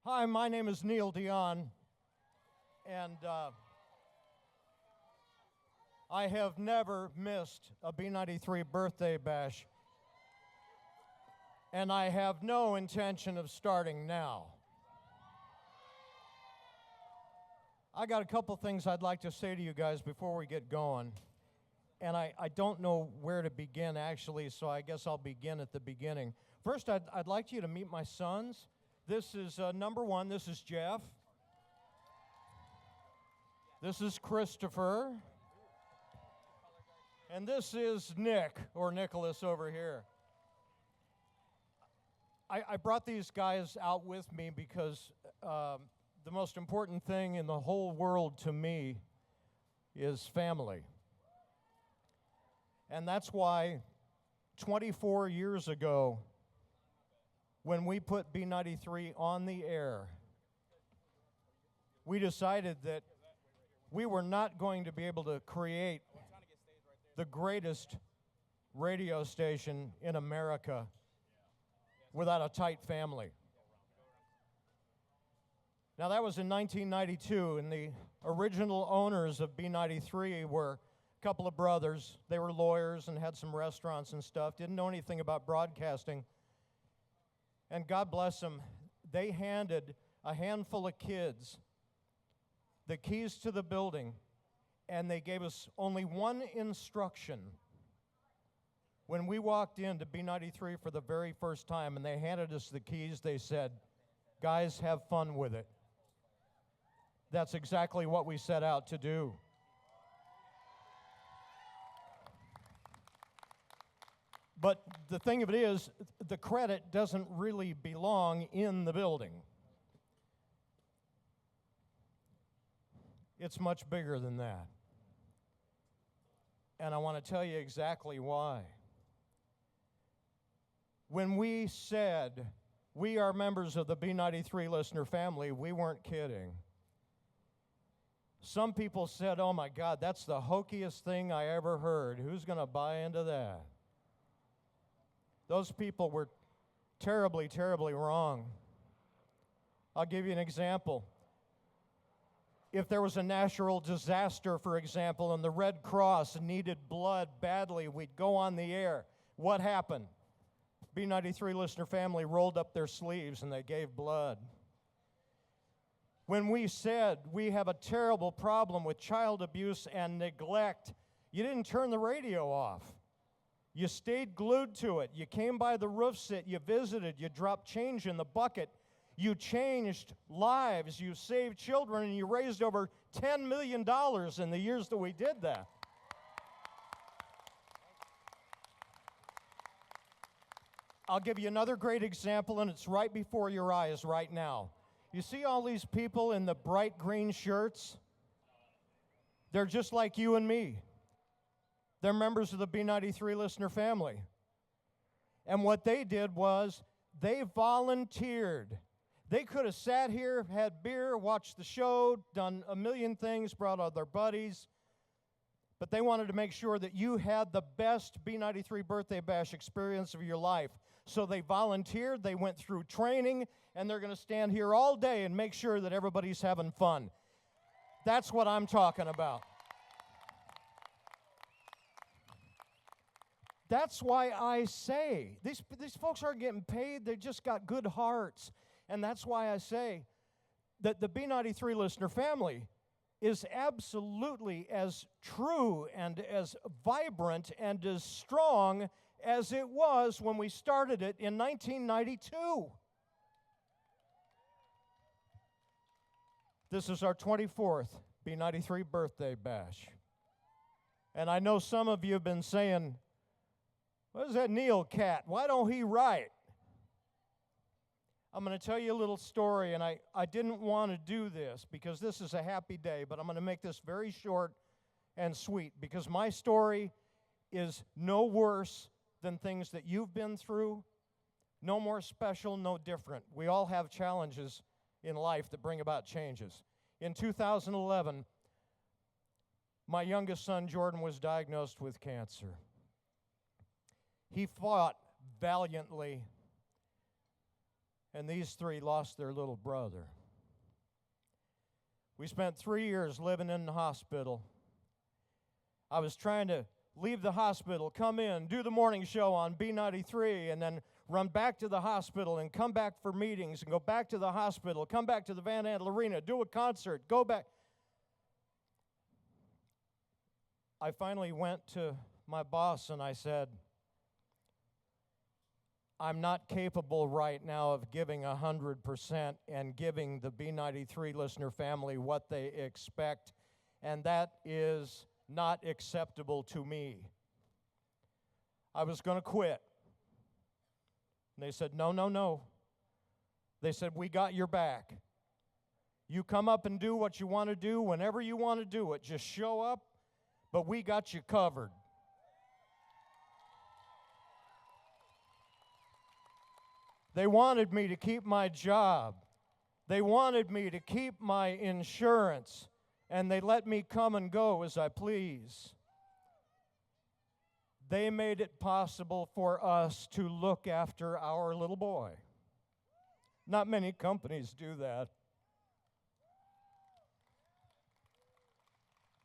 Hi, my name is Neal Dionne, and I have never missed a B93 birthday bash, and I have no intention of starting now. I got a couple things I'd like to say to you guys before we get going, and I don't know where to begin actually, so I guess I'll begin at the beginning. First, I'd like you to meet my sons. This is number one. This is Jeff. This is Christopher. And this is Nick, or Nicholas over here. I brought these guys out with me because the most important thing in the whole world to me is family. And that's why 24 years ago, when we put B93 on the air, we decided that we were not going to be able to create the greatest radio station in America without a tight family. Now, that was in 1992, and the original owners of B93 were a couple of brothers. They were lawyers and had some restaurants and stuff, didn't know anything about broadcasting. And God bless them, they handed a handful of kids the keys to the building, and they gave us only one instruction. When we walked into B93 for the very first time and they handed us the keys, they said, "Guys, have fun with it." That's exactly what we set out to do. But the thing of it is, the credit doesn't really belong in the building. It's much bigger than that. And I want to tell you exactly why. When we said we are members of the B93 listener family, we weren't kidding. Some people said, "Oh my God, that's the hokiest thing I ever heard. Who's going to buy into that?" Those people were terribly, terribly wrong. I'll give you an example. If there was a natural disaster, for example, and the Red Cross needed blood badly, we'd go on the air. What happened? B93 listener family rolled up their sleeves and they gave blood. When we said we have a terrible problem with child abuse and neglect, you didn't turn the radio off. You stayed glued to it. You came by the roof sit. You visited. You dropped change in the bucket. You changed lives. You saved children, and you raised over $10 million in the years that we did that. I'll give you another great example, and it's right before your eyes right now. You see all these people in the bright green shirts? They're just like you and me. They're members of the B93 listener family. And what they did was they volunteered. They could have sat here, had beer, watched the show, done a million things, brought all their buddies, but they wanted to make sure that you had the best B93 birthday bash experience of your life. So they volunteered, they went through training, and they're going to stand here all day and make sure that everybody's having fun. That's what I'm talking about. That's why I say, these folks aren't getting paid, they just got good hearts. And that's why I say that the B93 listener family is absolutely as true and as vibrant and as strong as it was when we started it in 1992. This is our 24th B93 birthday bash. And I know some of you have been saying, "What is that Neal cat? Why don't he write?" I'm going to tell you a little story, and I didn't want to do this because this is a happy day, but I'm going to make this very short and sweet because my story is no worse than things that you've been through, no more special, no different. We all have challenges in life that bring about changes. In 2011, my youngest son, Jordan, was diagnosed with cancer. He fought valiantly And these three lost their little brother. We spent 3 years living in the hospital. I was trying to leave the hospital, come in, do the morning show on B93, and then run back to the hospital and come back for meetings and go back to the hospital, come back to the Van Andel Arena, do a concert, go back. I finally went to my boss and I said, I'm not capable right now of giving 100% and giving the B93 listener family what they expect, and that is not acceptable to me. I was going to quit. And they said, no, no, no. They said, we got your back. You come up and do what you want to do whenever you want to do it. Just show up, but we got you covered. They wanted me to keep my job. They wanted me to keep my insurance, and they let me come and go as I please. They made it possible for us to look after our little boy. Not many companies do that.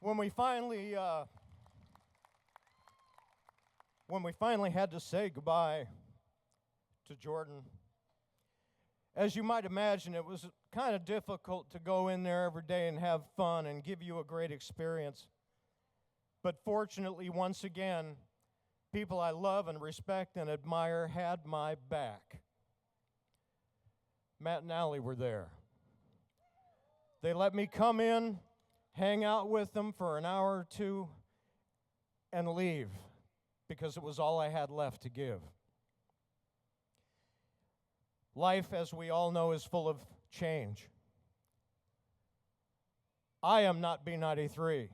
When we finally had to say goodbye to Jordan, as you might imagine, it was kind of difficult to go in there every day and have fun and give you a great experience. But fortunately, once again, people I love and respect and admire had my back. Matt and Allie were there. They let me come in, hang out with them for an hour or two, and leave because it was all I had left to give. Life, as we all know, is full of change. I am not B93.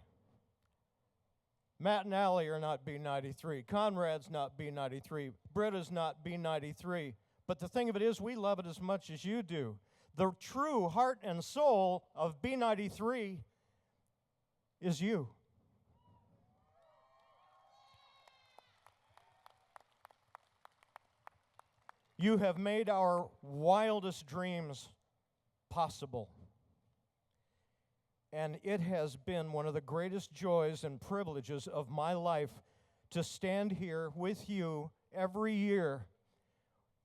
Matt and Allie are not B93. Conrad's not B93. Britta's not B93. But the thing of it is, we love it as much as you do. The true heart and soul of B93 is you. You have made our wildest dreams possible. And it has been one of the greatest joys and privileges of my life to stand here with you every year,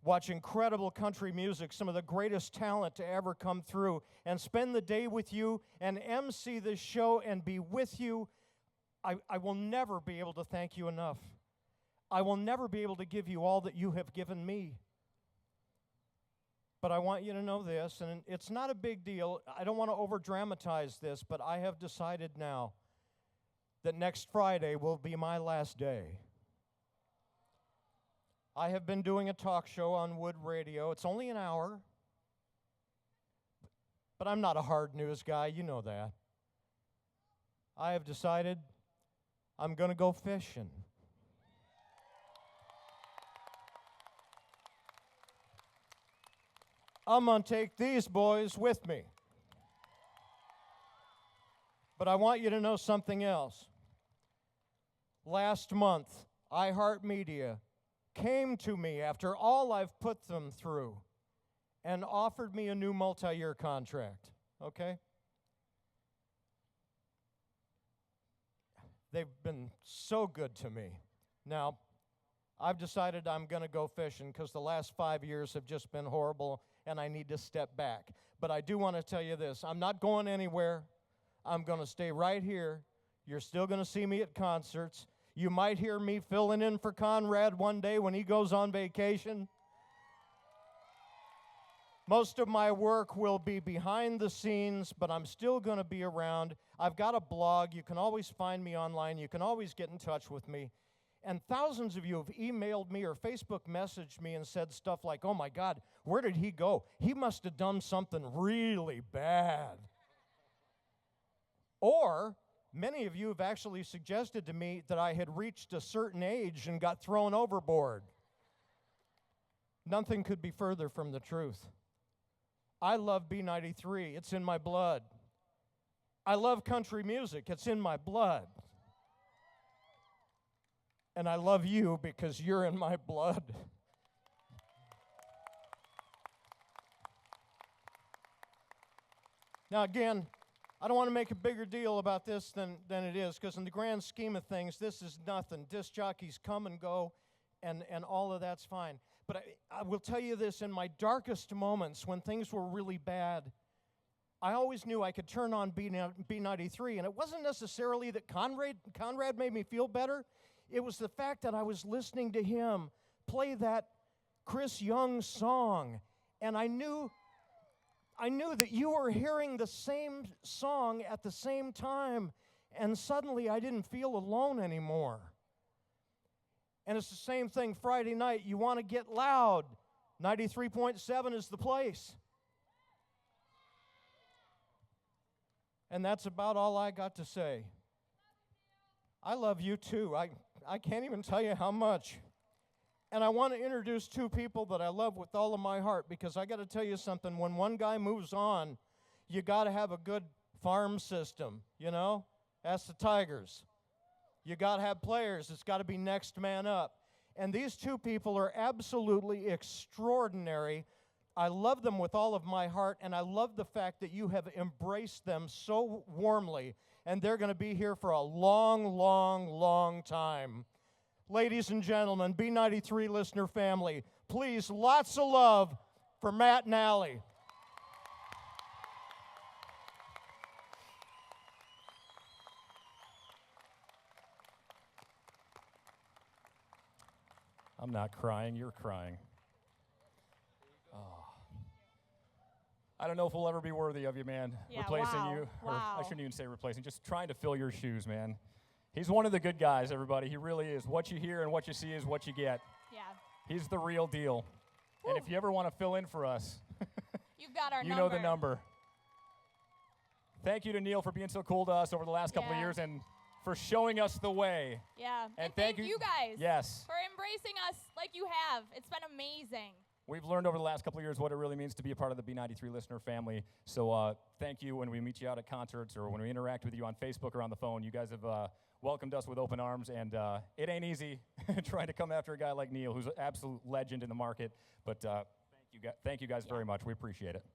watch incredible country music, some of the greatest talent to ever come through, and spend the day with you and MC this show and be with you. I will never be able to thank you enough. I will never be able to give you all that you have given me. But I want you to know this, and it's not a big deal. I don't want to over-dramatize this, but I have decided now that next Friday will be my last day. I have been doing a talk show on Wood Radio. It's only an hour, but I'm not a hard news guy. You know that. I have decided I'm going to go fishing. I'm going to take these boys with me. But I want you to know something else. Last month, iHeartMedia came to me after all I've put them through and offered me a new multi-year contract, okay? They've been so good to me. Now, I've decided I'm going to go fishing because the last 5 years have just been horrible and I need to step back. But I do want to tell you this. I'm not going anywhere. I'm going to stay right here. You're still going to see me at concerts. You might hear me filling in for Conrad one day when he goes on vacation. Most of my work will be behind the scenes, but I'm still going to be around. I've got a blog. You can always find me online. You can always get in touch with me. And thousands of you have emailed me or Facebook messaged me and said stuff like, oh my God, where did he go? He must have done something really bad. Or many of you have actually suggested to me that I had reached a certain age and got thrown overboard. Nothing could be further from the truth. I love B93. It's in my blood. I love country music. It's in my blood. And I love you because you're in my blood. Now, again, I don't want to make a bigger deal about this than it is, because in the grand scheme of things, this is nothing. Disc jockeys come and go, and all of that's fine. But I will tell you this, in my darkest moments, when things were really bad, I always knew I could turn on B93, and it wasn't necessarily that Conrad made me feel better. It was the fact that I was listening to him play that Chris Young song, and I knew that you were hearing the same song at the same time, and suddenly I didn't feel alone anymore. And it's the same thing Friday night. You want to get loud. 93.7 is the place. And that's about all I got to say. I love you too. I can't even tell you how much. And I want to introduce two people that I love with all of my heart, because I got to tell you something. When one guy moves on, you got to have a good farm system, you know? That's the Tigers. You got to have players. It's got to be next man up. And these two people are absolutely extraordinary. I love them with all of my heart, and I love the fact that you have embraced them so warmly, and they're going to be here for a long, long, long time. Ladies and gentlemen, B93 listener family, please, lots of love for Matt and Allie. I'm not crying, you're crying. Oh. I don't know if we'll ever be worthy of you, man. Yeah, replacing wow. you. Or Wow. I shouldn't even say replacing, just trying to fill your shoes, man. He's one of the good guys, everybody. He really is. What you hear and what you see is what you get. Yeah. He's the real deal. Woo. And if you ever want to fill in for us, You've got our you number. know the number. Thank you to Neal for being so cool to us over the last couple of Yeah. years and for showing us the way. Yeah. And thank you guys Yes. for embracing us like you have. It's been amazing. We've learned over the last couple of years what it really means to be a part of the B93 listener family. So thank you. When we meet you out at concerts or when we interact with you on Facebook or on the phone, you guys have welcomed us with open arms. And it ain't easy trying to come after a guy like Neal, who's an absolute legend in the market. But thank you guys very much. We appreciate it.